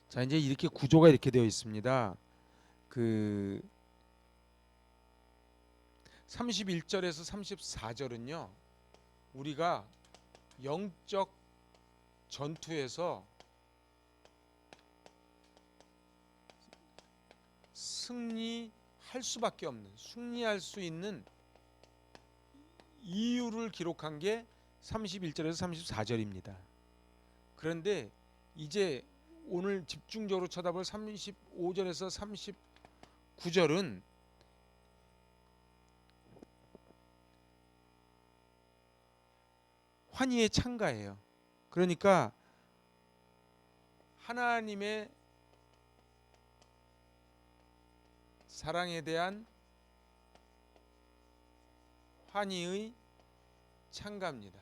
자, 이제 이렇게 구조가 이렇게 되어 있습니다. 그 31절에서 34절은요. 우리가 영적 전투에서 승리할 수밖에 없는, 승리할 수 있는 이유를 기록한 게 31절에서 34절입니다. 그런데 이제 오늘 집중적으로 쳐다볼 35절에서 39절은 환희의 창가예요. 그러니까 하나님의 사랑에 대한 환희의 창가입니다.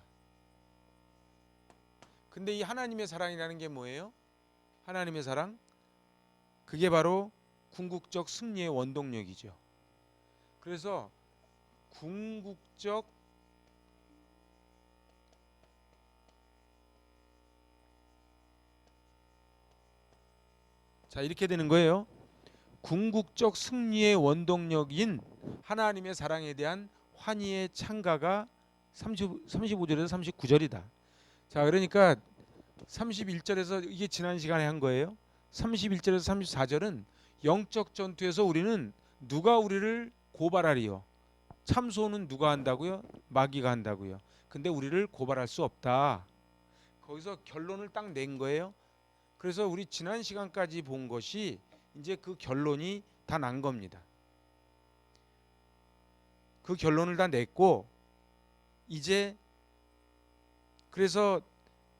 근데 이 하나님의 사랑이라는 게 뭐예요? 하나님의 사랑? 그게 바로 궁극적 승리의 원동력이죠. 그래서 궁극적 자 이렇게 되는 거예요. 궁극적 승리의 원동력인 하나님의 사랑에 대한 환희의 창가가 35절에서 39절이다. 자 그러니까 31절에서 이게 지난 시간에 한 거예요. 31절에서 34절은 영적 전투에서 우리는 누가 우리를 고발하리요? 참소는 누가 한다고요? 마귀가 한다고요. 근데 우리를 고발할 수 없다. 거기서 결론을 딱 낸 거예요. 그래서 우리 지난 시간까지 본 것이 이제 그 결론이 다 난 겁니다. 그 결론을 다 냈고 이제 그래서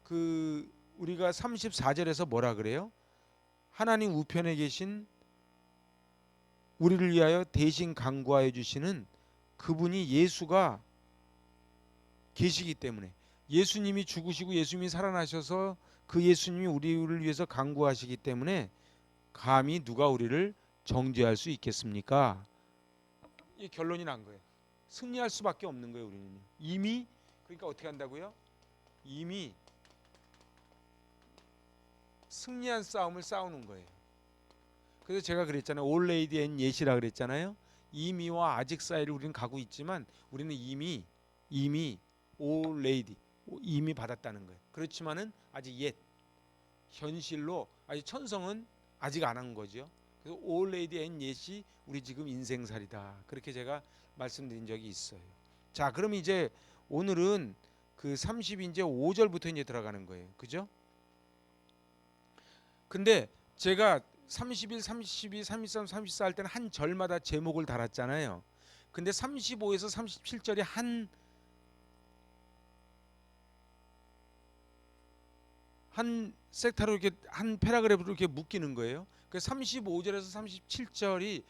그 우리가 34절에서 뭐라 그래요? 하나님 우편에 계신 우리를 위하여 대신 간구하여 주시는 그분이 예수가 계시기 때문에 예수님이 죽으시고 예수님이 살아나셔서 그 예수님이 우리를 위해서 간구하시기 때문에 감히 누가 우리를 정죄할 수 있겠습니까? 이 결론이 난 거예요. 승리할 수밖에 없는 거예요. 우리는 이미 그러니까 어떻게 한다고요? 이미 승리한 싸움을 싸우는 거예요. 그래서 제가 그랬잖아요. 올 레이디 앤 예시라 그랬잖아요. 이미와 아직 사이를 우리는 가고 있지만 우리는 이미 올 레이디 이미 받았다는 거예요. 그렇지만은 아직 옛 현실로 아직 천성은 아직 안 한 거죠. 그래서 올 레이디 앤 예시 우리 지금 인생살이다. 그렇게 제가 말씀드린 적이 있어요. 자, 그럼 이제 오늘은 그 30 이제 5절부터 이제 들어가는 거예요. 그죠? 근데 제가 31, 32, 33, 34 할 때는 한 절마다 제목을 달았잖아요. 근데 35에서 37절이 한 섹타로 이렇게 한 패러그래프로 이렇게 묶이는 거예요. 그 35절에서 37절이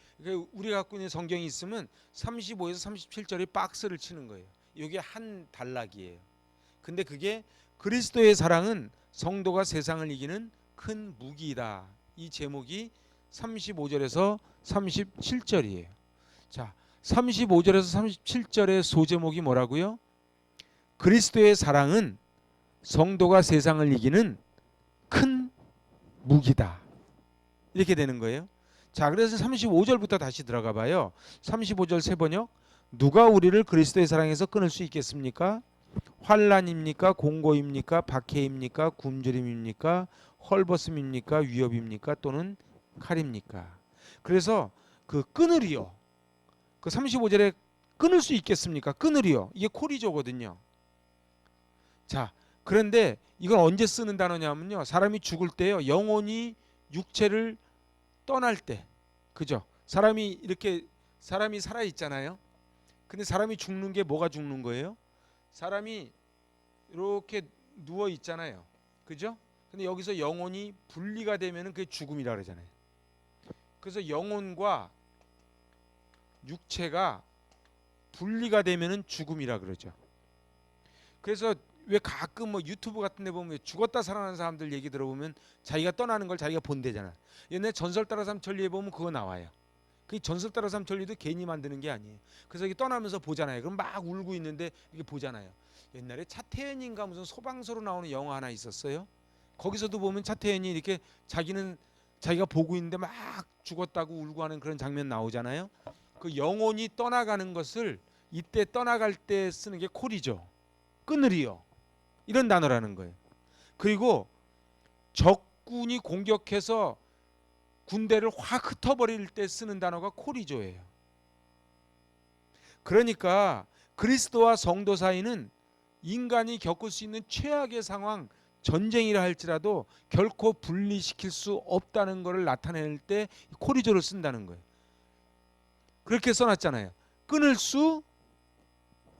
우리가 갖고 있는 성경이 있으면 35에서 37절이 박스를 치는 거예요. 이게 한 단락이에요. 근데 그게 그리스도의 사랑은 성도가 세상을 이기는 큰 무기이다. 이 제목이 35절에서 37절이에요. 자, 35절에서 37절의 소제목이 뭐라고요? 그리스도의 사랑은 성도가 세상을 이기는 큰 무기다. 이렇게 되는 거예요. 자, 그래서 35절부터 다시 들어가 봐요. 35절 세 번역. 누가 우리를 그리스도의 사랑에서 끊을 수 있겠습니까? 환난입니까? 공고입니까? 박해입니까? 굶주림입니까? 헐벗음입니까? 위협입니까? 또는 칼입니까? 그래서 그 끊으리요. 그 35절에 끊을 수 있겠습니까? 끊으리요. 이게 코리조거든요. 자, 그런데 이건 언제 쓰는 단어냐면요. 사람이 죽을 때요. 영혼이 육체를 떠날 때. 그죠? 사람이 살아 있잖아요. 근데 사람이 죽는 게 뭐가 죽는 거예요? 사람이 이렇게 누워 있잖아요. 그죠? 근데 여기서 영혼이 분리가 되면은 그게 죽음이라 그러잖아요. 그래서 영혼과 육체가 분리가 되면은 죽음이라 그러죠. 그래서 왜 가끔 뭐 유튜브 같은 데 보면 죽었다 살아난 사람들 얘기 들어보면 자기가 떠나는 걸 자기가 본대잖아. 옛날에 전설 따라 삼천리에 보면 그거 나와요. 그 전설 따라 삼천리도 괜히 만드는 게 아니에요. 그래서 이게 떠나면서 보잖아요. 그럼 막 울고 있는데 이게 보잖아요. 옛날에 차태현인가 무슨 소방서로 나오는 영화 하나 있었어요. 거기서도 보면 차태현이 이렇게 자기는 자기가 보고 있는데 막 죽었다고 울고 하는 그런 장면 나오잖아요. 그 영혼이 떠나가는 것을 이때 떠나갈 때 쓰는 게 콜이죠. 끊으리요. 이런 단어라는 거예요. 그리고 적군이 공격해서 군대를 확 흩어버릴 때 쓰는 단어가 콜이조예요. 그러니까 그리스도와 성도 사이는 인간이 겪을 수 있는 최악의 상황, 전쟁이라 할지라도 결코 분리시킬 수 없다는 것을 나타낼 때 코리조를 쓴다는 거예요. 그렇게 써놨잖아요. 끊을 수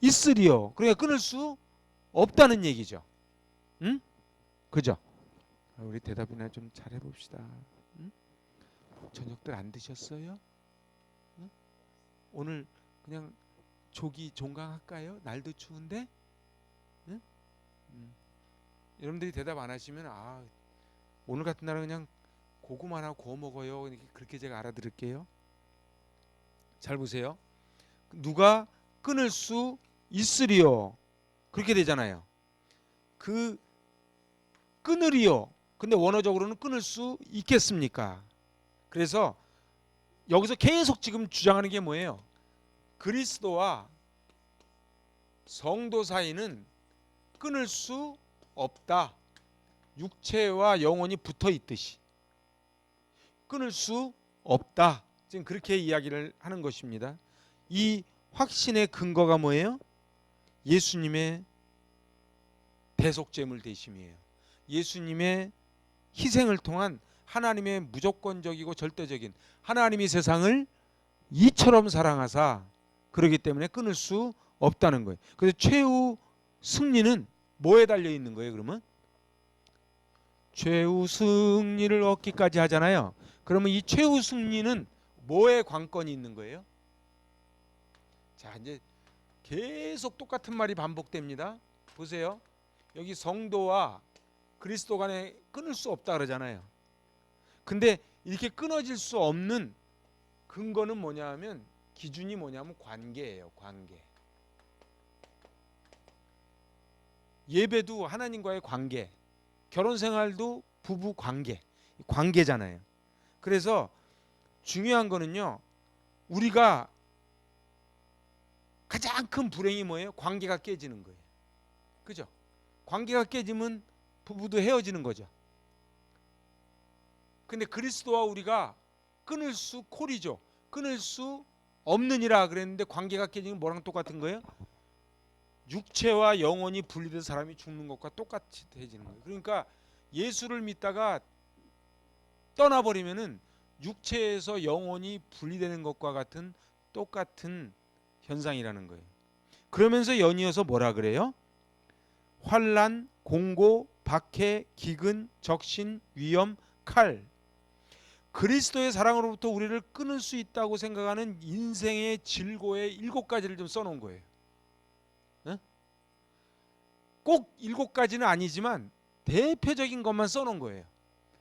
있으리요. 그러니까 끊을 수 없다는 얘기죠. 응? 그죠? 우리 대답이나 좀 잘해봅시다. 응? 저녁들 안 드셨어요? 응? 오늘 그냥 조기 종강할까요? 날도 추운데? 응? 여러분들이 대답 안 하시면 오늘 같은 날은 그냥 고구마 하나 구워 먹어요. 그렇게 제가 알아들을게요. 잘 보세요. 누가 끊을 수 있으리요. 그렇게 되잖아요. 그 끊으리요. 근데 원어적으로는 끊을 수 있겠습니까? 그래서 여기서 계속 지금 주장하는 게 뭐예요? 그리스도와 성도 사이는 끊을 수 없다. 육체와 영혼이 붙어 있듯이 끊을 수 없다. 지금 그렇게 이야기를 하는 것입니다. 이 확신의 근거가 뭐예요? 예수님의 대속제물 되심이에요. 예수님의 희생을 통한 하나님의 무조건적이고 절대적인, 하나님이 세상을 이처럼 사랑하사 그러기 때문에 끊을 수 없다는 거예요. 그래서 최후 승리는 뭐에 달려 있는 거예요? 그러면 최후 승리를 얻기까지 하잖아요. 그러면 이 최후 승리는 뭐에 관건이 있는 거예요? 자, 이제 계속 똑같은 말이 반복됩니다. 보세요. 여기 성도와 그리스도 간에 끊을 수 없다 그러잖아요. 근데 이렇게 끊어질 수 없는 근거는 뭐냐 하면, 기준이 뭐냐면 관계예요. 관계. 예배도 하나님과의 관계, 결혼 생활도 부부 관계, 관계잖아요. 그래서 중요한 거는요, 우리가 가장 큰 불행이 뭐예요? 관계가 깨지는 거예요. 그죠? 관계가 깨지면 부부도 헤어지는 거죠. 근데 그리스도와 우리가 끊을 수 콜이죠. 끊을 수 없느니라 그랬는데 관계가 깨지면 뭐랑 똑같은 거예요? 육체와 영혼이 분리된 사람이 죽는 것과 똑같이 해지는 거예요. 그러니까 예수를 믿다가 떠나버리면은 육체에서 영혼이 분리되는 것과 같은 똑같은 현상이라는 거예요. 그러면서 연이어서 뭐라 그래요? 환난, 공고, 박해, 기근, 적신, 위험, 칼. 그리스도의 사랑으로부터 우리를 끊을 수 있다고 생각하는 인생의 질고의 7가지를 좀 써놓은 거예요. 꼭 7가지는 아니지만 대표적인 것만 써놓은 거예요.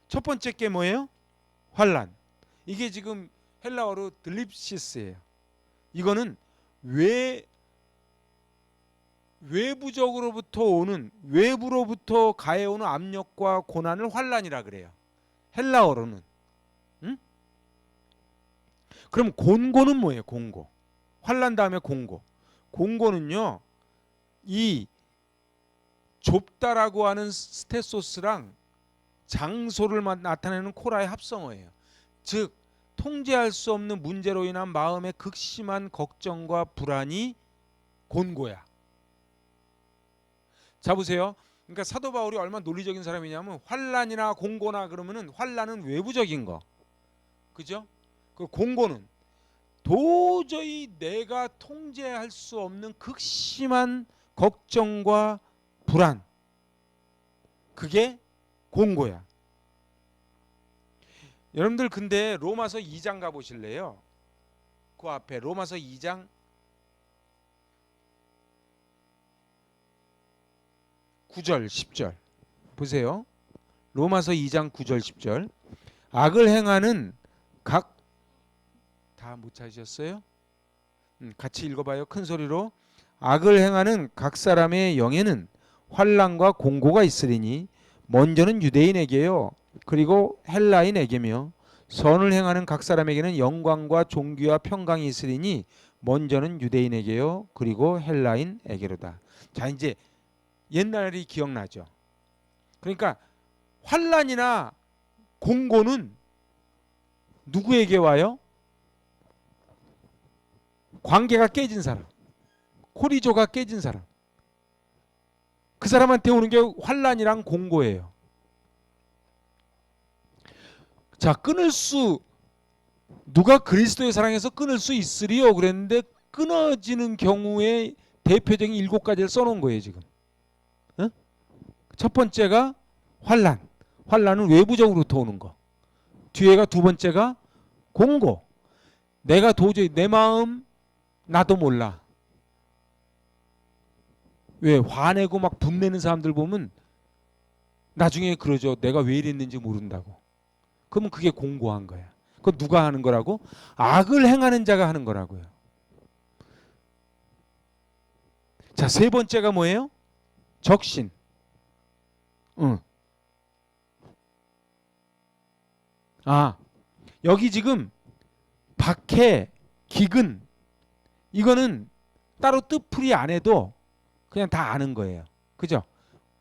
첫 번째 게 뭐예요? 환난. 이게 지금 헬라어로 들립시스예요. 이거는 외부적으로부터 오는, 외부로부터 가해오는 압력과 고난을 환난이라 그래요. 헬라어로는. 응? 그럼 곤고는 뭐예요? 공고. 환난 다음에 공고. 공고는요, 이 좁다라고 하는 스테소스랑 장소를 나타내는 코라의 합성어예요. 즉 통제할 수 없는 문제로 인한 마음의 극심한 걱정과 불안이 곤고야. 자 보세요. 그러니까 사도 바울이 얼마나 논리적인 사람이냐면, 환난이나 공고나 그러면은 환난은 외부적인 거, 그죠? 그 공고는 도저히 내가 통제할 수 없는 극심한 걱정과 불안, 그게 공고야. 여러분들 근데 로마서 2장 가보실래요? 그 앞에 로마서 2장 9절 10절 보세요. 로마서 2장 9절 10절. 악을 행하는 각, 다 못 찾으셨어요? 같이 읽어봐요. 큰 소리로. 악을 행하는 각 사람의 영에는 환난과 공고가 있으리니 먼저는 유대인에게요, 그리고 헬라인에게며 선을 행하는 각 사람에게는 영광과 존귀와 평강이 있으리니 먼저는 유대인에게요 그리고 헬라인에게로다. 자, 이제 옛날이 기억나죠. 그러니까 환난이나 공고는 누구에게 와요? 관계가 깨진 사람, 코리조가 깨진 사람, 그 사람한테 오는 게 환난이랑 공고예요. 자, 누가 그리스도의 사랑에서 끊을 수 있으리요 그랬는데 끊어지는 경우에 대표적인 7가지를 써놓은 거예요 지금. 어? 첫 번째가 환난. 환난은 외부적으로부터 오는 거. 뒤에가 두 번째가 공고. 내가 도저히 내 마음 나도 몰라. 왜 화내고 막 분내는 사람들 보면 나중에 그러죠. 내가 왜 이랬는지 모른다고. 그러면 그게 공고한 거야. 그건 누가 하는 거라고? 악을 행하는 자가 하는 거라고요. 자, 세 번째가 뭐예요? 적신. 여기 지금 박해, 기근 이거는 따로 뜻풀이 안 해도 그냥 다 아는 거예요. 그죠?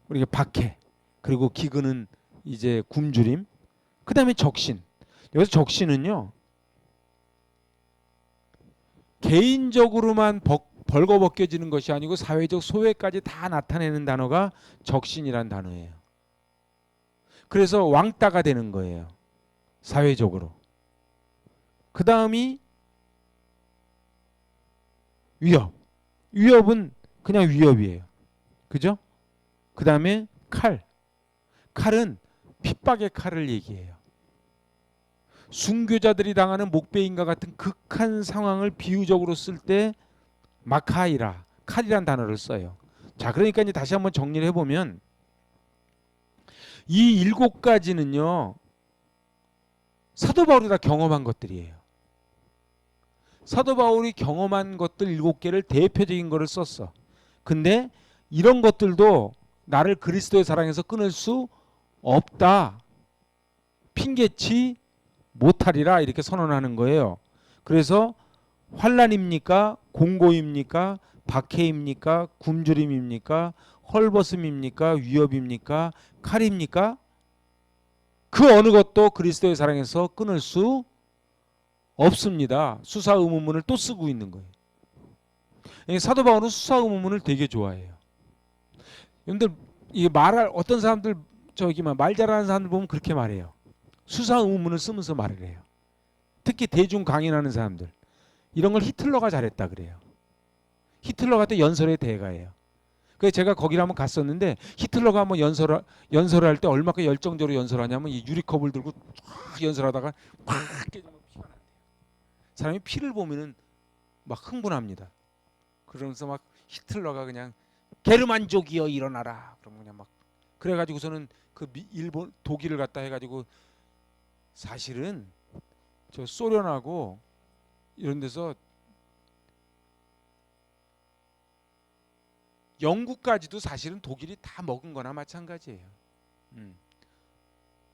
우리가 박해 그리고 기근은 이제 굶주림. 그 다음에 적신. 여기서 적신은요 개인적으로만 벌거벗겨지는 것이 아니고 사회적 소외까지 다 나타내는 단어가 적신이란 단어예요. 그래서 왕따가 되는 거예요. 사회적으로. 그 다음이 위협. 위협은 그냥 위협이에요. 그죠? 그 다음에 칼. 칼은 핍박의 칼을 얘기해요. 순교자들이 당하는 목베인과 같은 극한 상황을 비유적으로 쓸 때 마카이라, 칼이란 단어를 써요. 자, 그러니까 이제 다시 한번 정리를 해보면 이 7가지는요 사도 바울이 다 경험한 것들이에요. 사도 바울이 경험한 것들 7개를 대표적인 거를 썼어. 근데 이런 것들도 나를 그리스도의 사랑에서 끊을 수 없다. 핑계치 못하리라 이렇게 선언하는 거예요. 그래서 환난입니까? 공고입니까? 박해입니까? 굶주림입니까? 헐벗음입니까? 위협입니까? 칼입니까? 그 어느 것도 그리스도의 사랑에서 끊을 수 없습니다. 수사 의문문을 또 쓰고 있는 거예요. 사도 바울은 수사 의문문을 되게 좋아해요. 여러분들 이게 말할 어떤 사람들 말 잘하는 사람들 보면 그렇게 말해요. 수사 의문문을 쓰면서 말을 해요. 특히 대중 강연하는 사람들 이런 걸 히틀러가 잘했다 그래요. 히틀러 같은 연설의 대가예요. 그래서 제가 거기를 한번 갔었는데 히틀러가 한번 연설을 할 때 얼마나 열정적으로 연설하냐면 이 유리컵을 들고 쫙 연설하다가 막 깨지면 피가 난대요. 사람이 피를 보면은 막 흥분합니다. 그러면서 막 히틀러가 그냥 게르만족이여 일어나라. 그러면 그냥 막 그래가지고서는 그 일본 독일을 갖다 해가지고 사실은 저 소련하고 이런 데서 영국까지도 사실은 독일이 다 먹은 거나 마찬가지예요.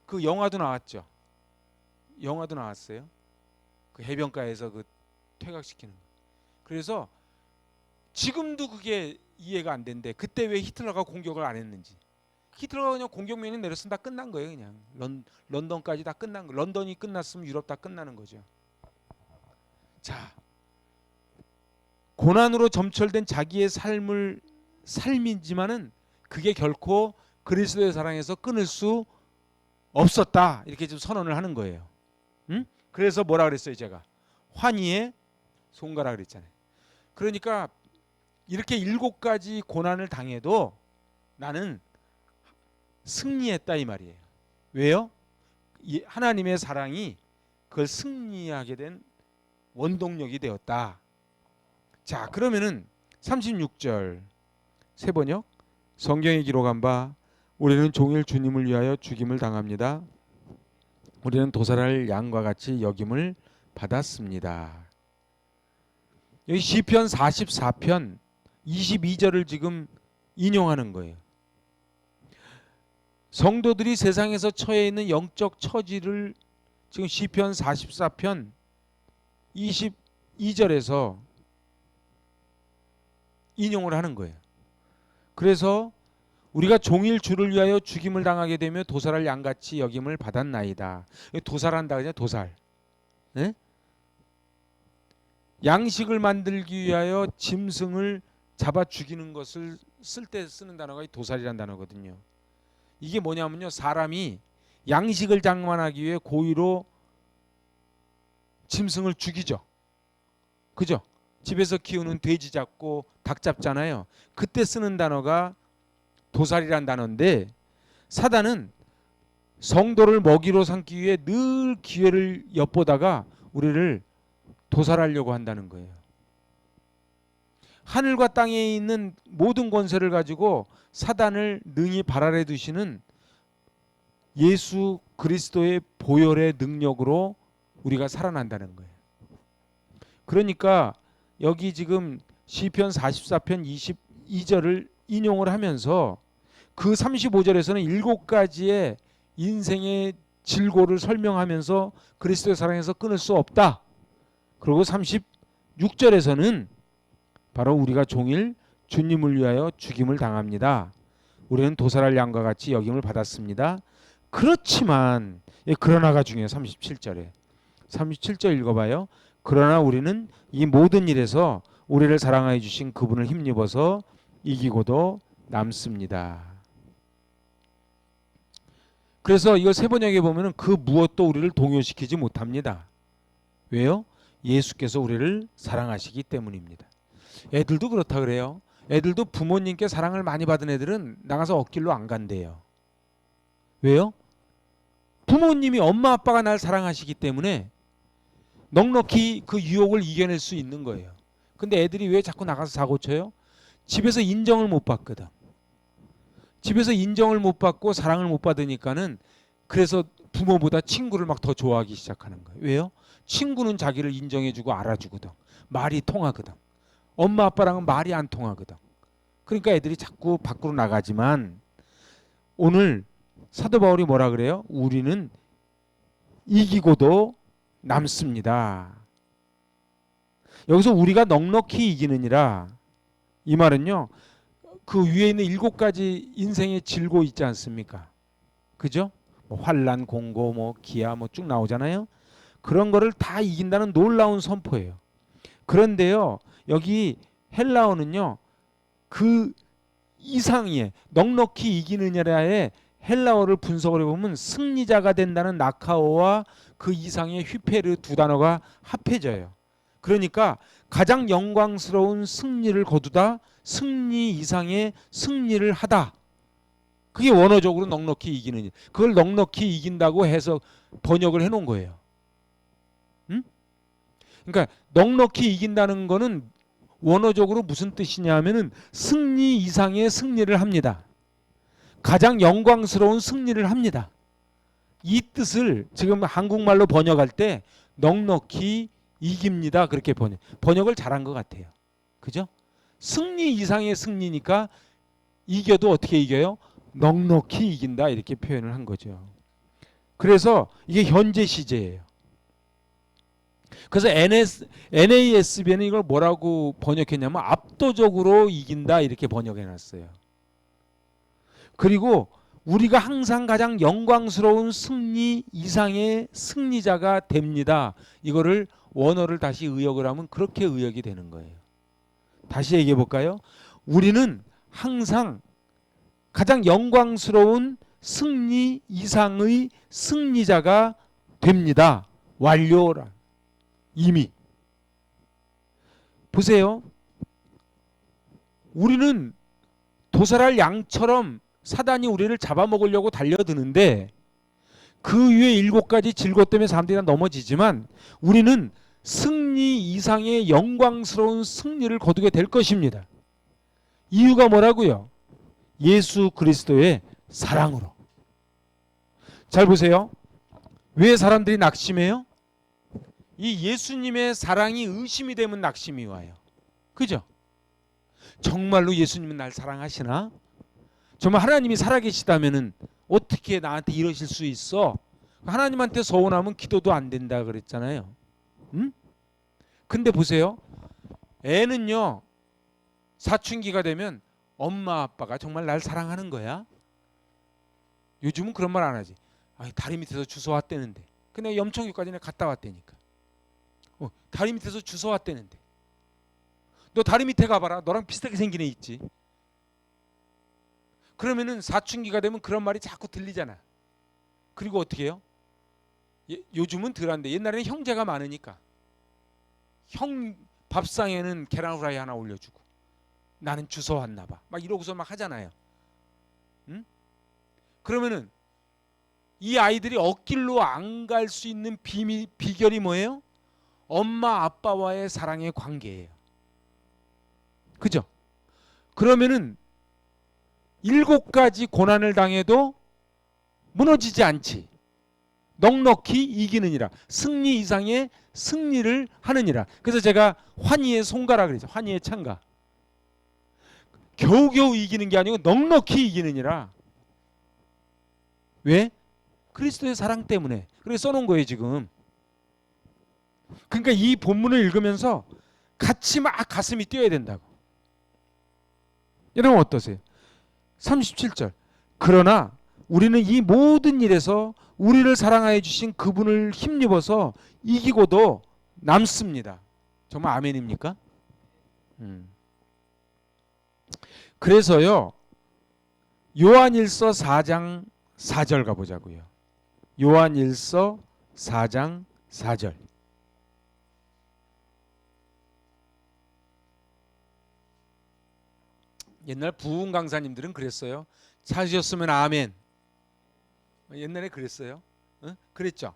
그 영화도 나왔죠. 영화도 나왔어요. 그 해변가에서 그 퇴각시키는 거. 그래서 지금도 그게 이해가 안 된대. 그때 왜 히틀러가 공격을 안 했는지. 히틀러가 그냥 공격명이 내렸으면 다 끝난 거예요. 그냥 런던까지 다 끝난 거. 런던이 끝났으면 유럽 다 끝나는 거죠. 자, 고난으로 점철된 자기의 삶이지만은 그게 결코 그리스도의 사랑에서 끊을 수 없었다. 이렇게 좀 선언을 하는 거예요. 그래서 뭐라 그랬어요, 제가? 환희의 손가락 그랬잖아요. 그러니까 이렇게 7가지 고난을 당해도 나는 승리했다 이 말이에요. 왜요? 하나님의 사랑이 그걸 승리하게 된 원동력이 되었다. 자, 그러면은 36절 세번역 성경에 기록한 바 우리는 종일 주님을 위하여 죽임을 당합니다. 우리는 도살할 양과 같이 여김을 받았습니다. 여기 시편 44편 22절을 지금 인용하는 거예요. 성도들이 세상에서 처해 있는 영적 처지를 지금 시편 44편 22절에서 인용을 하는 거예요. 그래서 우리가 종일 주를 위하여 죽임을 당하게 되며 도살할 양같이 여김을 받았나이다. 도살한다 그냥 도살. 네? 양식을 만들기 위하여 짐승을 잡아 죽이는 것을 쓸 때 쓰는 단어가 도살이라는 단어거든요. 이게 뭐냐면요, 사람이 양식을 장만하기 위해 고의로 짐승을 죽이죠. 그죠? 집에서 키우는 돼지 잡고 닭 잡잖아요. 그때 쓰는 단어가 도살이란 단어인데, 사단은 성도를 먹이로 삼기 위해 늘 기회를 엿보다가 우리를 도살하려고 한다는 거예요. 하늘과 땅에 있는 모든 권세를 가지고 사단을 능히 발 아래 두시는 예수 그리스도의 보혈의 능력으로 우리가 살아난다는 거예요. 그러니까 여기 지금 시편 44편 22절을 인용을 하면서 그 35절에서는 7가지의 인생의 질고를 설명하면서 그리스도의 사랑에서 끊을 수 없다. 그리고 36절에서는 바로 우리가 종일 주님을 위하여 죽임을 당합니다. 우리는 도살할 양과 같이 여김을 받았습니다. 그렇지만, 그러나가 중요해요. 37절에 37절 읽어봐요. 그러나 우리는 이 모든 일에서 우리를 사랑하여 주신 그분을 힘입어서 이기고도 남습니다. 그래서 이거 세 번역에 보면은 그 무엇도 우리를 동요시키지 못합니다. 왜요? 예수께서 우리를 사랑하시기 때문입니다. 애들도 그렇다 그래요. 애들도 부모님께 사랑을 많이 받은 애들은 나가서 엇길로 안 간대요. 왜요? 부모님이, 엄마 아빠가 날 사랑하시기 때문에 넉넉히 그 유혹을 이겨낼 수 있는 거예요. 근데 애들이 왜 자꾸 나가서 사고 쳐요? 집에서 인정을 못 받거든. 집에서 인정을 못 받고 사랑을 못 받으니까는, 그래서 부모보다 친구를 막 더 좋아하기 시작하는 거예요. 왜요? 친구는 자기를 인정해주고 알아주거든. 말이 통하거든. 엄마 아빠랑은 말이 안 통하거든. 그러니까 애들이 자꾸 밖으로 나가지만, 오늘 사도 바울이 뭐라 그래요? 우리는 이기고도 남습니다. 여기서 우리가 넉넉히 이기느니라, 이 말은요, 그 위에 있는 7가지 인생의 질고 있지 않습니까? 그죠? 뭐 환난, 공고, 뭐 기아, 뭐 쭉 나오잖아요. 그런 거를 다 이긴다는 놀라운 선포예요. 그런데요, 여기 헬라어는요, 그 이상의 넉넉히 이기느냐의 헬라어를 분석을 해보면 승리자가 된다는 나카오와 그 이상의 휘페르 두 단어가 합해져요. 그러니까 가장 영광스러운 승리를 거두다, 승리 이상의 승리를 하다. 그게 원어적으로 넉넉히 이기는 일. 그걸 넉넉히 이긴다고 해서 번역을 해놓은 거예요. 응? 그러니까 넉넉히 이긴다는 거는 원어적으로 무슨 뜻이냐 하면은 승리 이상의 승리를 합니다. 가장 영광스러운 승리를 합니다. 이 뜻을 지금 한국말로 번역할 때 넉넉히 이깁니다. 그렇게 번역을 잘한 것 같아요. 그죠? 승리 이상의 승리니까 이겨도 어떻게 이겨요? 넉넉히 이긴다, 이렇게 표현을 한 거죠. 그래서 이게 현재 시제예요. 그래서 NASB는 이걸 뭐라고 번역했냐면 압도적으로 이긴다, 이렇게 번역해놨어요. 그리고 우리가 항상 가장 영광스러운 승리 이상의 승리자가 됩니다. 이거를 원어를 다시 의역을 하면 그렇게 의역이 되는 거예요. 다시 얘기해 볼까요? 우리는 항상 가장 영광스러운 승리 이상의 승리자가 됩니다. 완료라. 이미. 보세요. 우리는 도살할 양처럼 사단이 우리를 잡아먹으려고 달려드는데, 그 위에 7가지 질고 때문에 사람들이 다 넘어지지만 우리는 승리 이상의 영광스러운 승리를 거두게 될 것입니다. 이유가 뭐라고요? 예수 그리스도의 사랑으로. 잘 보세요. 왜 사람들이 낙심해요? 이 예수님의 사랑이 의심이 되면 낙심이 와요. 그죠? 정말로 예수님은 날 사랑하시나? 정말 하나님이 살아계시다면은 어떻게 나한테 이러실 수 있어? 하나님한테 서운하면 기도도 안 된다 그랬잖아요. 응? 근데 보세요. 애는요, 사춘기가 되면 엄마 아빠가 정말 날 사랑하는 거야? 요즘은 그런 말 안 하지. 아니, 다리 밑에서 주워 왔대는데. 근데 염천교까지 갔다 왔다니까. 다리 밑에서 주워 왔대는데. 너 다리 밑에 가봐라. 너랑 비슷하게 생긴 애 있지. 그러면은 사춘기가 되면 그런 말이 자꾸 들리잖아. 그리고 어떻게 해요? 요즘은 덜한데 옛날에는 형제가 많으니까 형 밥상에는 계란 후라이 하나 올려주고 나는 주워 왔나 봐. 막 이러고서 막 하잖아요. 응? 그러면은 이 아이들이 억길로 안 갈 수 있는 비결이 뭐예요? 엄마 아빠와의 사랑의 관계예요. 그죠? 그러면은 7가지 고난을 당해도 무너지지 않지. 넉넉히 이기느니라. 승리 이상의 승리를 하느니라. 그래서 제가 환희의 손가락 그러죠. 환희의 창가. 겨우겨우 이기는 게 아니고 넉넉히 이기느니라. 왜? 그리스도의 사랑 때문에. 그래서 써놓은 거예요 지금. 그러니까 이 본문을 읽으면서 같이 막 가슴이 뛰어야 된다고. 여러분 어떠세요? 37절. 그러나 우리는 이 모든 일에서 우리를 사랑하여 주신 그분을 힘입어서 이기고도 남습니다. 정말 아멘입니까? 그래서요. 요한일서 4장 4절 가보자고요. 요한일서 4장 4절. 옛날 부흥 강사님들은 그랬어요. 찾으셨으면 아멘. 옛날에 그랬어요. 어? 그랬죠.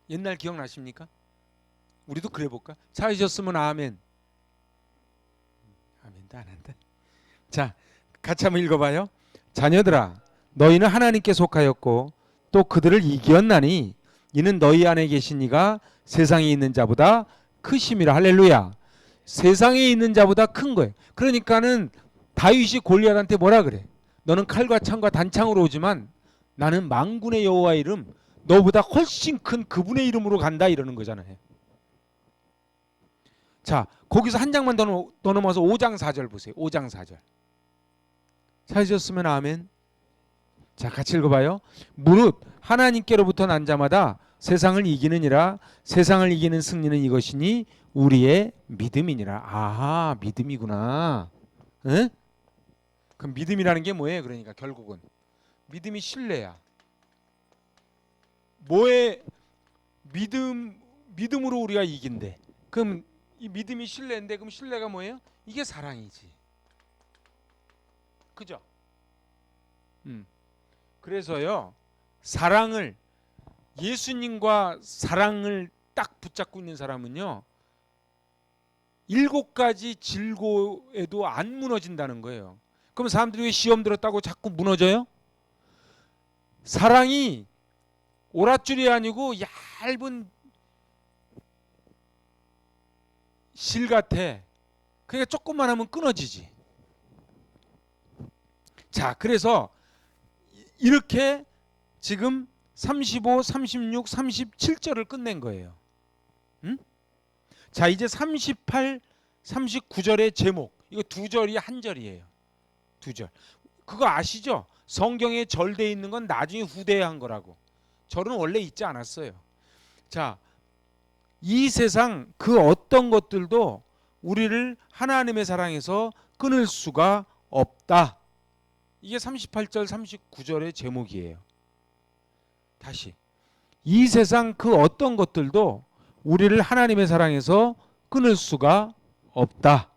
옛날 기억나십니까? 우리도 그래 볼까? 찾으셨으면 아멘. 아멘도 안 한다. 자, 같이 한번 읽어봐요. 자녀들아, 너희는 하나님께 속하였고 또 그들을 이겼나니 이는 너희 안에 계신 이가 세상에 있는 자보다 크심이라. 할렐루야. 세상에 있는 자보다 큰 거예요. 그러니까는 다윗이 골리앗한테 뭐라 그래? 너는 칼과 창과 단창으로 오지만 나는 만군의 여호와의 이름, 너보다 훨씬 큰 그분의 이름으로 간다 이러는 거잖아요. 자, 거기서 한 장만 더 넘어서 5장 4절 보세요. 5장 4절. 찾으셨으면 아멘. 자, 같이 읽어봐요. 무릇 하나님께로부터 난 자마다 세상을 이기느니라. 세상을 이기는 승리는 이것이니 우리의 믿음이니라. 아하, 믿음이구나. 응? 그럼 믿음이라는 게 뭐예요? 그러니까 결국은 믿음이 신뢰야. 뭐에 믿음으로 우리가 이긴대. 그럼 이 믿음이 신뢰인데 그럼 신뢰가 뭐예요? 이게 사랑이지. 그죠? 그래서요. 사랑을 예수님과 사랑을 딱 붙잡고 있는 사람은요. 7가지 질고에도 안 무너진다는 거예요. 그럼 사람들이 왜 시험 들었다고 자꾸 무너져요? 사랑이 오랏줄이 아니고 얇은 실 같아. 그러니까 조금만 하면 끊어지지. 자, 그래서 이렇게 지금 35, 36, 37절을 끝낸 거예요. 응? 자, 이제 38, 39절의 제목. 이거 2절이 한 절이에요. 2절. 그거 아시죠? 성경에 절돼 있는 건 나중에 후대에 한 거라고. 절은 원래 있지 않았어요. 자, 이 세상 그 어떤 것들도 우리를 하나님의 사랑에서 끊을 수가 없다. 이게 38절 39절의 제목이에요. 다시. 이 세상 그 어떤 것들도 우리를 하나님의 사랑에서 끊을 수가 없다.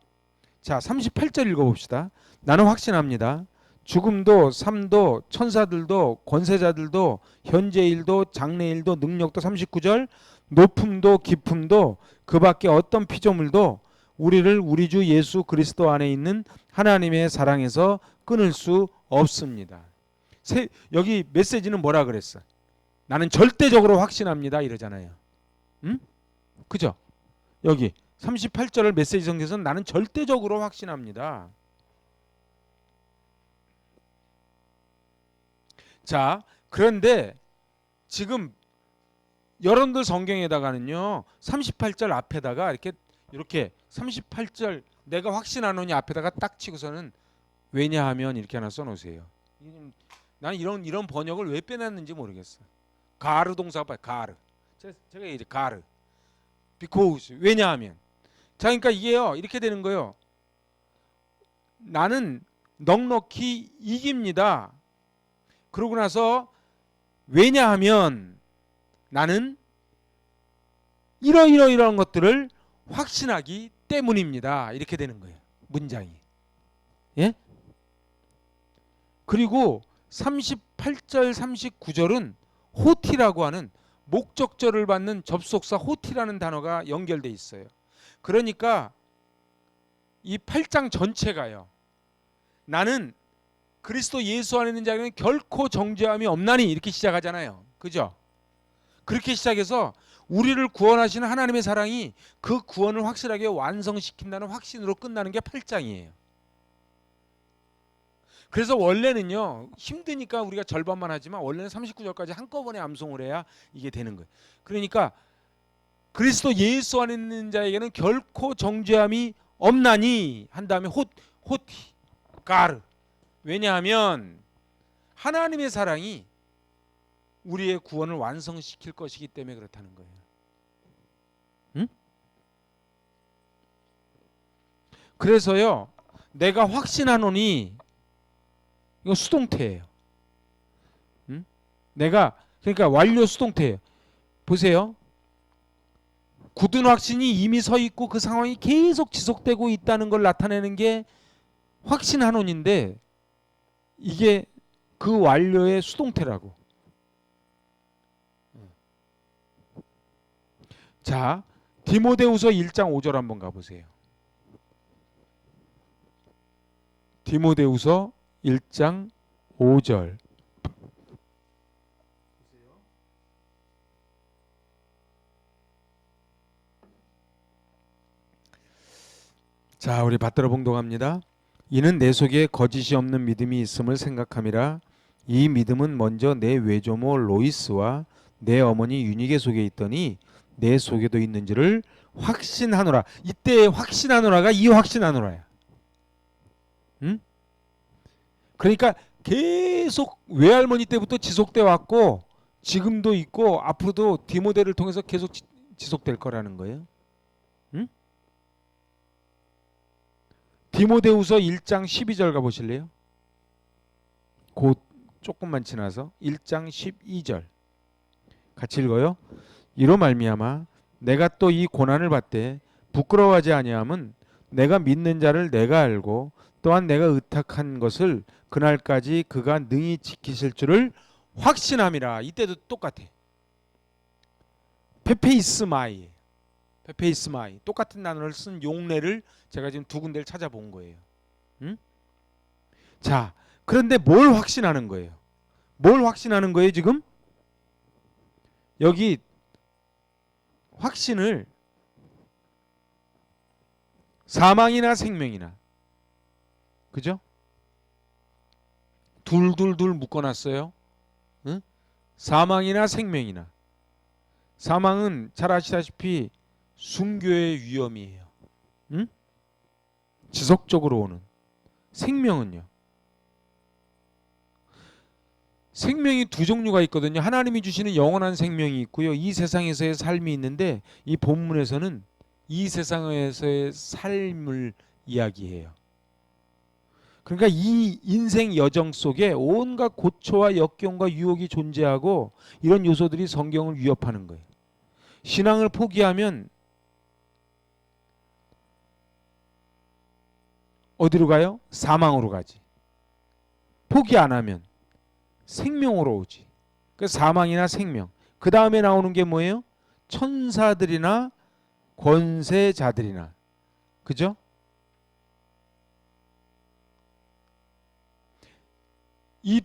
자, 38절 읽어봅시다. 나는 확신합니다. 죽음도 삶도 천사들도 권세자들도 현재일도 장래일도 능력도 39절 높음도 깊음도 그 밖에 어떤 피조물도 우리를 우리 주 예수 그리스도 안에 있는 하나님의 사랑에서 끊을 수 없습니다. 여기 메시지는 뭐라 그랬어? 나는 절대적으로 확신합니다 이러잖아요. 응? 그죠? 여기 38절을 메시지 성경에서는 나는 절대적으로 확신합니다. 자, 그런데 지금 여러분들 성경에다가는요 38절 앞에다가 이렇게 38절 내가 확신하노니 앞에다가 딱 치고서는 왜냐하면 이렇게 하나 써놓으세요. 나는 이런 번역을 왜 빼놨는지 모르겠어. 가르 동사가 봐요. 가르. 제가 이제 가르. because 왜냐하면. 자, 그러니까 이게요 이렇게 되는 거예요. 나는 넉넉히 이깁니다. 그러고 나서 왜냐하면 나는 이러이러이러한 것들을 확신하기 때문입니다. 이렇게 되는 거예요. 문장이. 예? 그리고 38절 39절은 호티라고 하는 목적절을 받는 접속사 호티라는 단어가 연결돼 있어요. 그러니까 이 8장 전체가요. 나는 그리스도 예수 안에 있는 자에게는 결코 정죄함이 없나니 이렇게 시작하잖아요. 그죠? 그렇게 시작해서 우리를 구원하시는 하나님의 사랑이 그 구원을 확실하게 완성시킨다는 확신으로 끝나는 게 8장이에요. 그래서 원래는요 힘드니까 우리가 절반만 하지만 원래는 39절까지 한꺼번에 암송을 해야 이게 되는 거예요. 그러니까 그리스도 예수 안에 있는 자에게는 결코 정죄함이 없나니 한 다음에 호티 가르. 왜냐하면 하나님의 사랑이 우리의 구원을 완성시킬 것이기 때문에 그렇다는 거예요. 응? 그래서요 내가 확신하노니 이거 수동태예요. 응? 내가 그러니까 완료 수동태예요. 보세요. 굳은 확신이 이미 서 있고 그 상황이 계속 지속되고 있다는 걸 나타내는 게 확신하노니인데 이게 그 완료의 수동태라고. 자, 디모데후서 1장 5절 한번 가보세요. 디모데후서 1장 5절. 자, 우리 받들어 봉독합니다. 이는 내 속에 거짓이 없는 믿음이 있음을 생각함이라. 이 믿음은 먼저 내 외조모 로이스와 내 어머니 유니게 속에 있더니 내 속에도 있는지를 확신하노라. 이때 확신하노라가 이 확신하노라야. 응? 그러니까 계속 외할머니 때부터 지속돼 왔고 지금도 있고 앞으로도 디모데를 통해서 계속 지속될 거라는 거예요. 응? 디모데후서 1장 12절 가보실래요? 곧 조금만 지나서 1장 12절 같이 읽어요. 이로 말미암아 내가 또 이 고난을 받되 부끄러워하지 아니함은 내가 믿는 자를 내가 알고 또한 내가 의탁한 것을 그날까지 그가 능히 지키실 줄을 확신함이라. 이때도 똑같아. 페페이스마이. 페페이스마이. 똑같은 단어를 쓴 용례를 제가 지금 두 군데를 찾아본 거예요. 응? 자, 그런데 뭘 확신하는 거예요? 뭘 확신하는 거예요 지금? 여기 확신을 사망이나 생명이나 그죠? 둘둘둘 묶어놨어요. 응? 사망이나 생명이나. 사망은 잘 아시다시피 순교의 위험이에요. 응? 지속적으로 오는. 생명은요. 생명이 두 종류가 있거든요. 하나님이 주시는 영원한 생명이 있고요. 이 세상에서의 삶이 있는데 이 본문에서는 이 세상에서의 삶을 이야기해요. 그러니까 이 인생 여정 속에 온갖 고초와 역경과 유혹이 존재하고 이런 요소들이 성경을 위협하는 거예요. 신앙을 포기하면 어디로 가요? 사망으로 가지. 포기 안 하면 생명으로 오지. 그 사망이나 생명. 그 다음에 나오는 게 뭐예요? 천사들이나 권세자들이나. 그죠? 이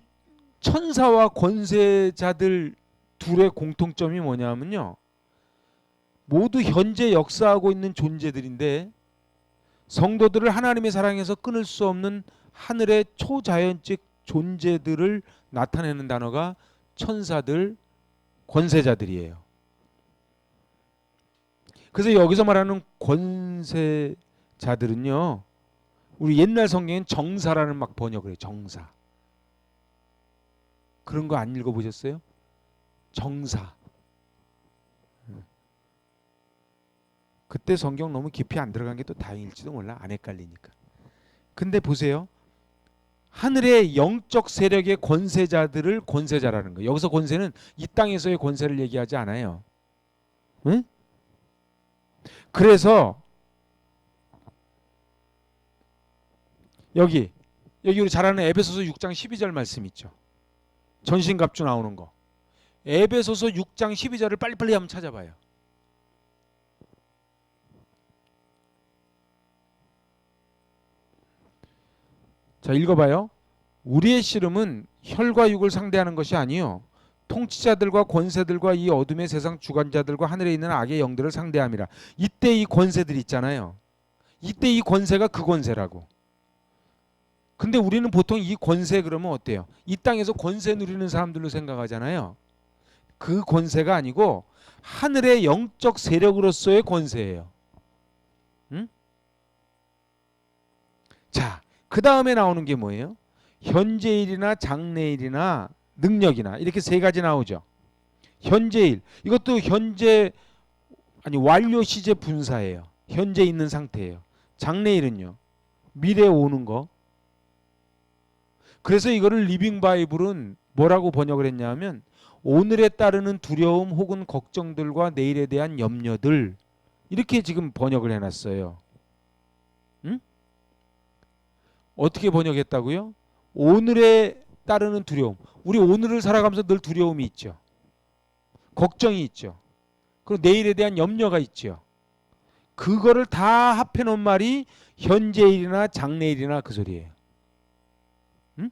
천사와 권세자들 둘의 공통점이 뭐냐면요. 모두 현재 역사하고 있는 존재들인데 성도들을 하나님의 사랑에서 끊을 수 없는 하늘의 초자연적 존재들을 나타내는 단어가 천사들, 권세자들이에요. 그래서 여기서 말하는 권세자들은요, 우리 옛날 성경엔 정사라는 막 번역을 해요. 정사. 그런 거 안 읽어보셨어요? 정사. 그때 성경 너무 깊이 안 들어간 게 또 다행일지도 몰라. 안 헷갈리니까. 근데 보세요. 하늘의 영적 세력의 권세자들을 권세자라는 거예요. 여기서 권세는 이 땅에서의 권세를 얘기하지 않아요. 응? 그래서 여기 우리 잘 아는 에베소서 6장 12절 말씀 있죠. 전신갑주 나오는 거. 에베소서 6장 12절을 빨리빨리 한번 찾아봐요. 자, 읽어봐요. 우리의 씨름은 혈과 육을 상대하는 것이 아니요 통치자들과 권세들과 이 어둠의 세상 주관자들과 하늘에 있는 악의 영들을 상대함이라. 이때 이 권세들 있잖아요. 이때 이 권세가 그 권세라고. 근데 우리는 보통 이 권세 그러면 어때요? 이 땅에서 권세 누리는 사람들로 생각하잖아요. 그 권세가 아니고 하늘의 영적 세력으로서의 권세예요. 응? 자, 그 다음에 나오는 게 뭐예요? 현재일이나 장래일이나 능력이나 이렇게 세 가지 나오죠. 현재일, 이것도 현재 아니 완료 시제 분사예요. 현재 있는 상태예요. 장래일은요, 미래에 오는 거. 그래서 이거를 리빙 바이블은 뭐라고 번역을 했냐면 오늘에 따르는 두려움 혹은 걱정들과 내일에 대한 염려들, 이렇게 지금 번역을 해놨어요. 응? 어떻게 번역했다고요? 오늘에 따르는 두려움. 우리 오늘을 살아가면서 늘 두려움이 있죠. 걱정이 있죠. 그리고 내일에 대한 염려가 있죠. 그거를 다 합해 놓은 말이 현재일이나 장래일이나 그 소리예요. 응?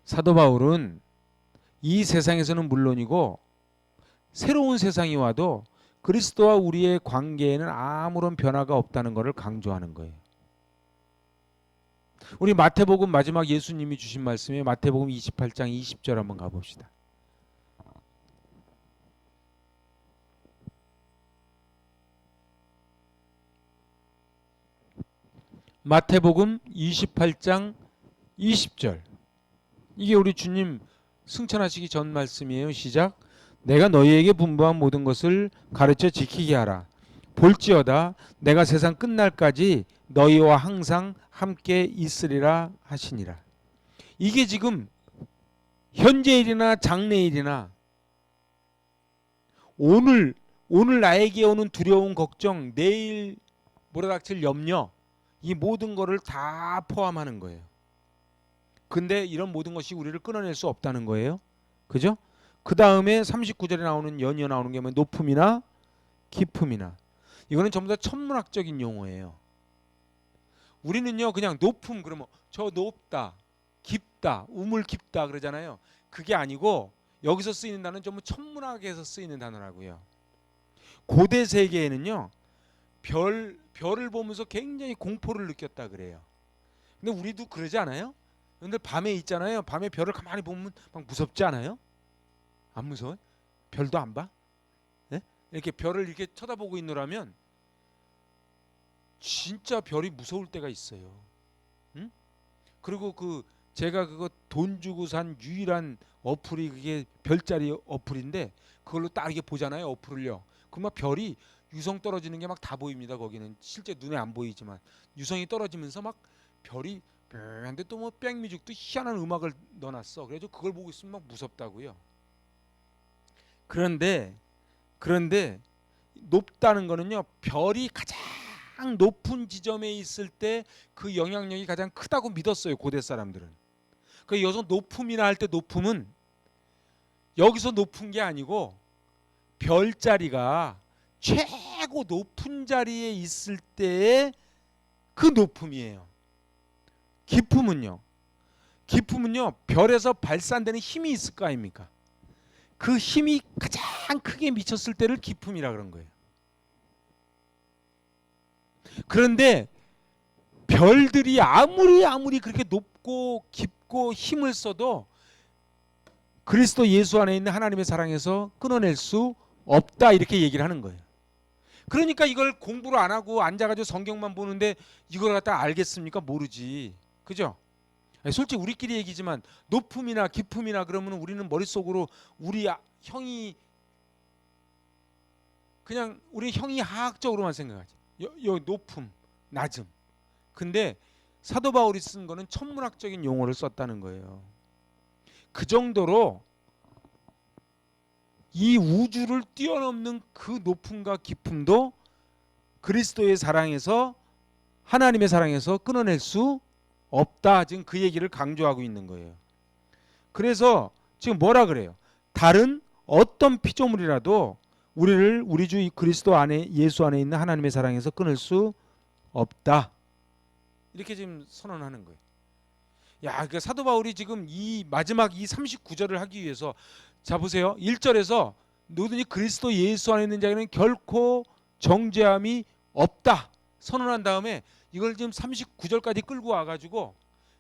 사도 바울은 이 세상에서는 물론이고 새로운 세상이 와도 그리스도와 우리의 관계에는 아무런 변화가 없다는 것을 강조하는 거예요. 우리 마태복음 마지막 예수님이 주신 말씀에 마태복음 28장 20절 한번 가봅시다. 마태복음 28장 20절. 이게 우리 주님 승천하시기 전 말씀이에요. 시작. 내가 너희에게 분부한 모든 것을 가르쳐 지키게 하라. 볼지어다 내가 세상 끝날까지 너희와 항상 함께 있으리라 하시니라. 이게 지금 현재일이나 장래일이나 오늘 나에게 오는 두려움 걱정, 내일 몰아닥칠 염려, 이 모든 거를 다 포함하는 거예요. 근데 이런 모든 것이 우리를 끊어낼 수 없다는 거예요. 그죠? 그 다음에 39절에 나오는 연이어 나오는 게 뭐 높음이나 깊음이나, 이거는 전부 다 천문학적인 용어예요. 우리는요 그냥 높음 그러면 저 높다, 깊다, 우물 깊다 그러잖아요. 그게 아니고 여기서 쓰이는 단어는 전부 천문학에서 쓰이는 단어라고요. 고대 세계에는요 별을 보면서 굉장히 공포를 느꼈다 그래요. 근데 우리도 그러지 않아요? 근데 밤에 있잖아요. 밤에 별을 가만히 보면 막 무섭지 않아요? 안 무서워요? 별도 안 봐? 네? 이렇게 별을 이렇게 쳐다보고 있느라면 진짜 별이 무서울 때가 있어요. 응? 그리고 제가 그거 돈 주고 산 유일한 어플이 그게 별자리 어플인데 그걸로 딱 이렇게 보잖아요. 어플을요. 그럼 막 별이 유성 떨어지는 게 막 다 보입니다. 거기는 실제 눈에 안 보이지만 유성이 떨어지면서 막 별이 근데 또 뭐 백뮤직도 희한한 음악을 넣어놨어. 그래서 그걸 보고 있으면 막 무섭다고요. 그런데 높다는 거는요 별이 가장 높은 지점에 있을 때 그 영향력이 가장 크다고 믿었어요. 고대 사람들은. 그 여기서 높음이나 할 때 높음은 여기서 높은 게 아니고 별자리가 최고 높은 자리에 있을 때의 그 높음이에요. 깊음은요 별에서 발산되는 힘이 있을 거 아닙니까? 그 힘이 가장 크게 미쳤을 때를 깊음이라 그런 거예요. 그런데 별들이 아무리 그렇게 높고 깊고 믿고 힘을 써도 그리스도 예수 안에 있는 하나님의 사랑에서 끊어낼 수 없다, 이렇게 얘기를 하는 거예요. 그러니까 이걸 공부를 안 하고 앉아가지고 성경만 보는데 이걸 갖다 알겠습니까? 모르지. 그죠? 솔직히 우리끼리 얘기지만 높음이나 깊음이나 그러면 우리는 머릿속으로 우리 형이 그냥 우리 형이 하학적으로만 생각하지. 요 높음, 낮음. 근데 사도 바울이 쓴 거는 천문학적인 용어를 썼다는 거예요. 그 정도로 이 우주를 뛰어넘는 그 높음과 깊음도 그리스도의 사랑에서, 하나님의 사랑에서 끊어낼 수 없다. 지금 그 얘기를 강조하고 있는 거예요. 그래서 지금 뭐라 그래요? 다른 어떤 피조물이라도 우리를 우리 주 그리스도 안에, 예수 안에 있는 하나님의 사랑에서 끊을 수 없다. 이렇게 지금 선언하는 거예요. 야, 그러니까 사도 바울이 지금 이 마지막 이 39절을 하기 위해서, 자 보세요. 1절에서 누구든지 그리스도 예수 안에 있는 자에게는 결코 정죄함이 없다 선언한 다음에 이걸 지금 39절까지 끌고 와가지고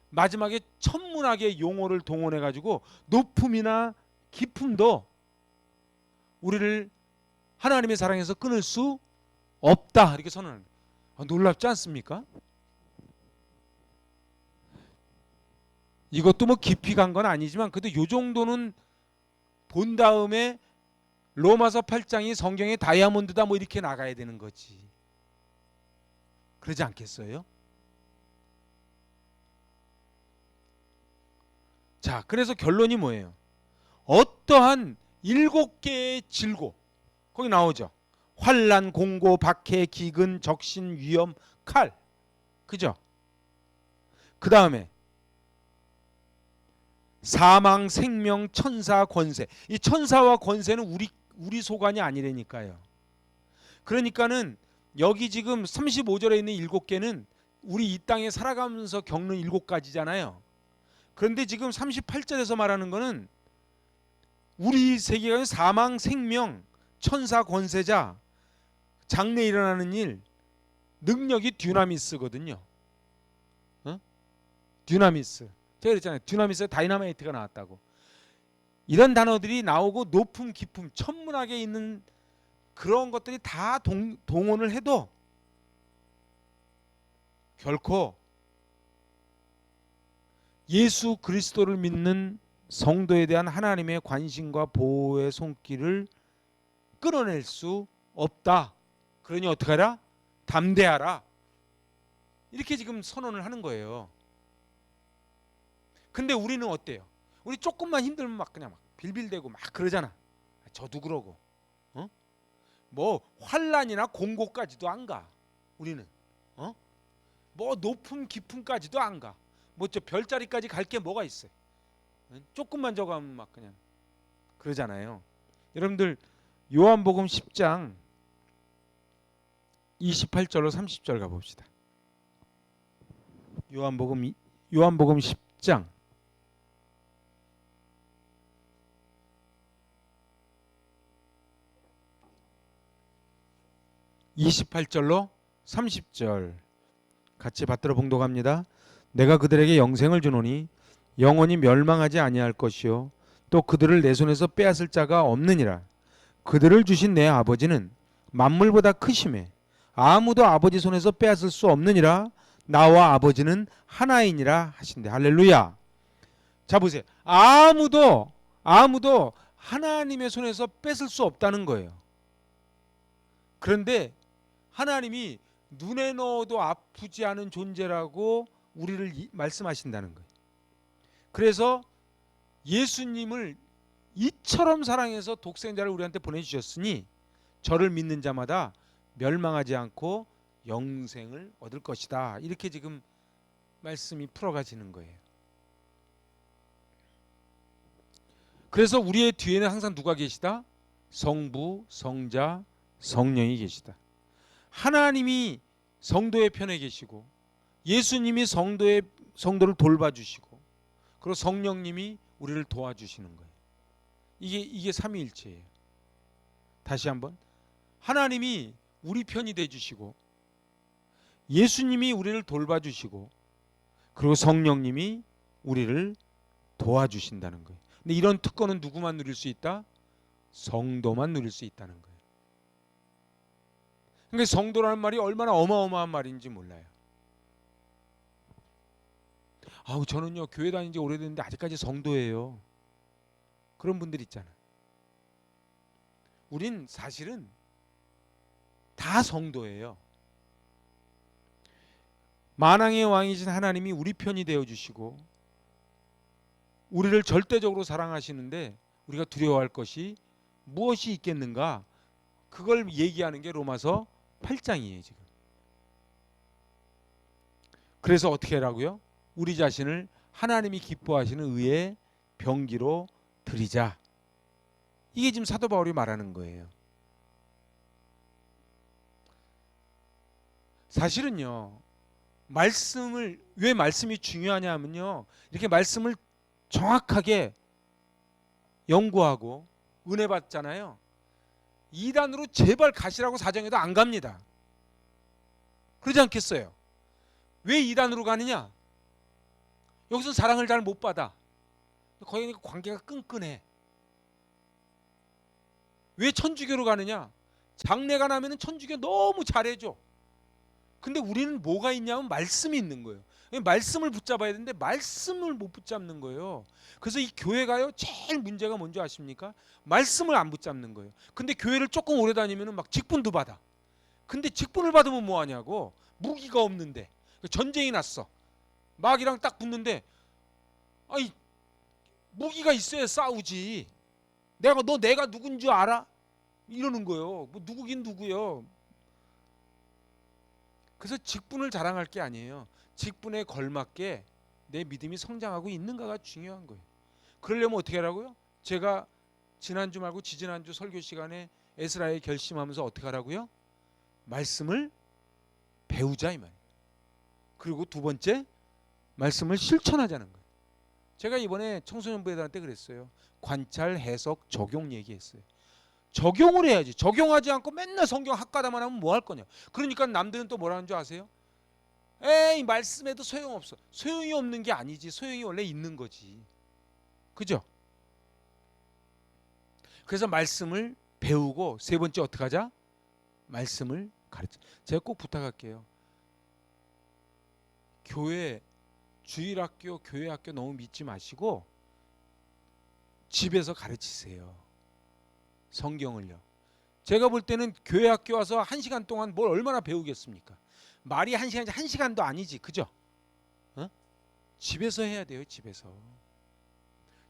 마지막에 천문학의 용어를 동원해가지고 높음이나 깊음도 우리를 하나님의 사랑에서 끊을 수 없다, 이렇게 선언하는 거예요. 놀랍지 않습니까? 이것도 뭐 깊이 간 건 아니지만 그래도 요 정도는 본 다음에 로마서 8장이 성경의 다이아몬드다 뭐 이렇게 나가야 되는 거지. 그러지 않겠어요? 자, 그래서 결론이 뭐예요? 어떠한 7개의 질고, 거기 나오죠. 환난, 공고, 박해, 기근, 적신, 위험, 칼. 그죠? 그 다음에 사망, 생명, 천사, 권세. 이 천사와 권세는 우리 소관이 아니라니까요. 그러니까는 여기 지금 35절에 있는 7개는 우리 이 땅에 살아가면서 겪는 7가지잖아요. 그런데 지금 38절에서 말하는 거는 우리 세계가 사망, 생명, 천사, 권세자, 장래에 일어나는 일, 능력이 듀나미스거든요. 듀나미스. 제가 그랬잖아요. 듀나미스에 다이나마이트가 나왔다고. 이런 단어들이 나오고 높음, 깊음, 천문학에 있는 그런 것들이 다 동원을 해도 결코 예수 그리스도를 믿는 성도에 대한 하나님의 관심과 보호의 손길을 끊어낼 수 없다. 그러니 어떻게 하라? 담대하라. 이렇게 지금 선언을 하는 거예요. 근데 우리는 어때요? 우리 조금만 힘들면 막 그냥 막 빌빌대고 막 그러잖아. 저도 그러고. 뭐 환난이나 공고까지도 안 가. 우리는. 뭐 높음 깊음까지도 안 가. 뭐 저 별자리까지 갈 게 뭐가 있어요? 조금만 저거 하면 막 그냥 그러잖아요. 여러분들 요한복음 10장 28절로 30절 가봅시다. 요한복음 10장 28절로 30절 같이 받들어 봉독합니다. 내가 그들에게 영생을 주노니 영원히 멸망하지 아니할 것이요 또 그들을 내 손에서 빼앗을 자가 없느니라. 그들을 주신 내 아버지는 만물보다 크심에 아무도 아버지 손에서 빼앗을 수 없느니라. 나와 아버지는 하나이니라 하신대. 할렐루야. 자 보세요. 아무도 하나님의 손에서 뺏을 수 없다는 거예요. 그런데 하나님이 눈에 넣어도 아프지 않은 존재라고 우리를 말씀하신다는 거예요. 그래서 예수님을 이처럼 사랑해서 독생자를 우리한테 보내주셨으니 저를 믿는 자마다 멸망하지 않고 영생을 얻을 것이다. 이렇게 지금 말씀이 풀어가지는 거예요. 그래서 우리의 뒤에는 항상 누가 계시다? 성부, 성자, 성령이 계시다. 하나님이 성도의 편에 계시고 예수님이 성도를 돌봐주시고 그리고 성령님이 우리를 도와주시는 거예요. 이게 삼위일체예요. 다시 한번 하나님이 우리 편이 돼주시고 예수님이 우리를 돌봐주시고 그리고 성령님이 우리를 도와주신다는 거예요. 근데 이런 특권은 누구만 누릴 수 있다? 성도만 누릴 수 있다는 거예요. 그러니까 성도라는 말이 얼마나 어마어마한 말인지 몰라요. 아우 저는요 교회 다닌 지 오래됐는데 아직까지 성도예요. 그런 분들 있잖아. 우린 사실은 다 성도예요. 만왕의 왕이신 하나님이 우리 편이 되어주시고 우리를 절대적으로 사랑하시는데 우리가 두려워할 것이 무엇이 있겠는가? 그걸 얘기하는 게 로마서 8장이에요 지금. 그래서 어떻게 하라고요? 우리 자신을 하나님이 기뻐하시는 의의 병기로 드리자. 이게 지금 사도 바울이 말하는 거예요. 사실은요 말씀을 왜 말씀이 중요하냐면요 이렇게 말씀을 정확하게 연구하고 은혜 받잖아요. 이단으로 제발 가시라고 사정해도 안 갑니다. 그러지 않겠어요? 왜 이단으로 가느냐? 여기서 사랑을 잘 못 받아. 거기 관계가 끈끈해. 왜 천주교로 가느냐? 장례가 나면 천주교 너무 잘해줘. 근데 우리는 뭐가 있냐면 말씀이 있는 거예요. 말씀을 붙잡아야 되는데 말씀을 못 붙잡는 거예요. 그래서 이 교회가요 제일 문제가 뭔지 아십니까? 말씀을 안 붙잡는 거예요. 근데 교회를 조금 오래 다니면 막 직분도 받아. 근데 직분을 받으면 뭐 하냐고. 무기가 없는데 전쟁이 났어. 막이랑 딱 붙는데 아니 무기가 있어야 싸우지. 내가 누군 줄 알아? 이러는 거예요. 뭐 누구긴 누구요. 그래서 직분을 자랑할 게 아니에요. 직분에 걸맞게 내 믿음이 성장하고 있는가가 중요한 거예요. 그러려면 어떻게 하라고요? 제가 지난주 말고 지지난주 설교 시간에 에스라에 결심하면서 어떻게 하라고요? 말씀을 배우자 이 말이에요. 그리고 두 번째 말씀을 실천하자는 거예요. 제가 이번에 청소년부 애들한테 그랬어요. 관찰, 해석, 적용 얘기했어요. 적용을 해야지. 적용하지 않고 맨날 성경 학가다만 하면 뭐 할 거냐. 그러니까 남들은 또 뭐라는 줄 아세요? 에이 말씀해도 소용없어. 소용이 없는 게 아니지. 소용이 원래 있는 거지. 그죠? 그래서 말씀을 배우고 세 번째 어떻게 하자? 말씀을 가르쳐. 제가 꼭 부탁할게요. 교회, 주일학교, 교회학교 너무 믿지 마시고 집에서 가르치세요. 성경을요. 제가 볼 때는 교회 학교 와서 1시간 동안 뭘 얼마나 배우겠습니까? 말이 1시간이 1시간도 아니지. 그죠? 어? 집에서 해야 돼요.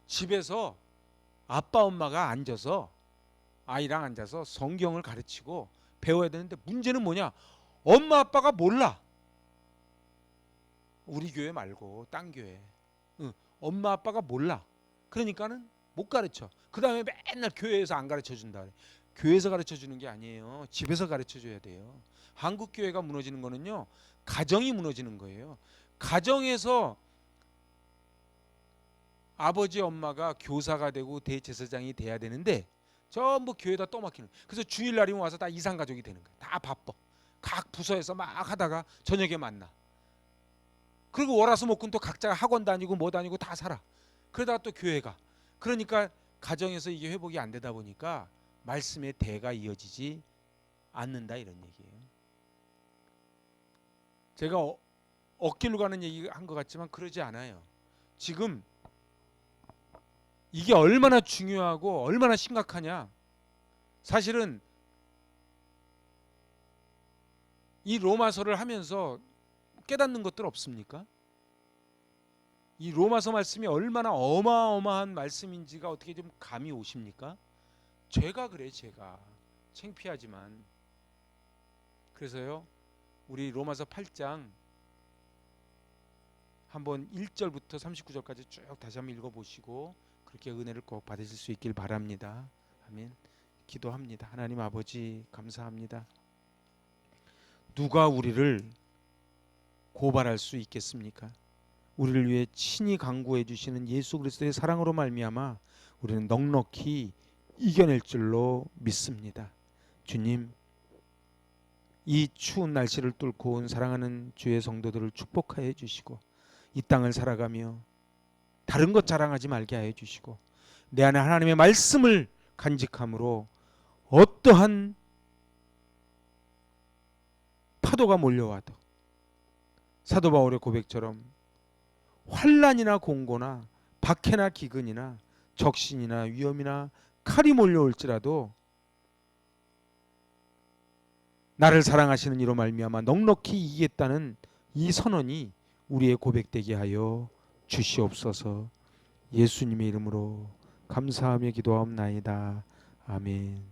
집에서 아빠 엄마가 앉아서 아이랑 앉아서 성경을 가르치고 배워야 되는데 문제는 뭐냐? 엄마 아빠가 몰라. 우리 교회 말고 딴 교회. 엄마 아빠가 몰라. 그러니까는 못 가르쳐. 그 다음에 맨날 교회에서 안 가르쳐 준다. 교회에서 가르쳐 주는 게 아니에요. 집에서 가르쳐 줘야 돼요. 한국 교회가 무너지는 거는요. 가정이 무너지는 거예요. 가정에서 아버지 엄마가 교사가 되고 대제사장이 돼야 되는데 전부 교회에다 떠맡기는. 그래서 주일날이면 와서 다 이상가족이 되는 거예요. 다 바빠. 각 부서에서 막 하다가 저녁에 만나. 그리고 월화수목금 또 각자가 학원 다니고 뭐 다니고 다 살아. 그러다가 또 교회가. 그러니까 가정에서 이게 회복이 안 되다 보니까 말씀의 대가 이어지지 않는다 이런 얘기예요. 제가 억길로 가는 얘기 한 것 같지만 그러지 않아요. 지금 이게 얼마나 중요하고 얼마나 심각하냐. 사실은 이 로마서를 하면서 깨닫는 것들 없습니까? 이 로마서 말씀이 얼마나 어마어마한 말씀인지가 어떻게 좀 감이 오십니까? 제가 그래 제가 창피하지만. 그래서요 우리 로마서 8장 한번 1절부터 39절까지 쭉 다시 한번 읽어보시고 그렇게 은혜를 꼭 받으실 수 있길 바랍니다. 아멘. 기도합니다. 하나님 아버지 감사합니다. 누가 우리를 고발할 수 있겠습니까? 우리를 위해 친히 간구해 주시는 예수 그리스도의 사랑으로 말미암아 우리는 넉넉히 이겨낼 줄로 믿습니다. 주님, 이 추운 날씨를 뚫고 온 사랑하는 주의 성도들을 축복하여 주시고 이 땅을 살아가며 다른 것 자랑하지 말게 하여 주시고 내 안에 하나님의 말씀을 간직함으로 어떠한 파도가 몰려와도 사도 바울의 고백처럼 환난이나 공고나 박해나 기근이나 적신이나 위험이나 칼이 몰려올지라도 나를 사랑하시는 이로 말미암아 넉넉히 이기겠다는 이 선언이 우리의 고백되게 하여 주시옵소서. 예수님의 이름으로 감사하며 기도하옵나이다. 아멘.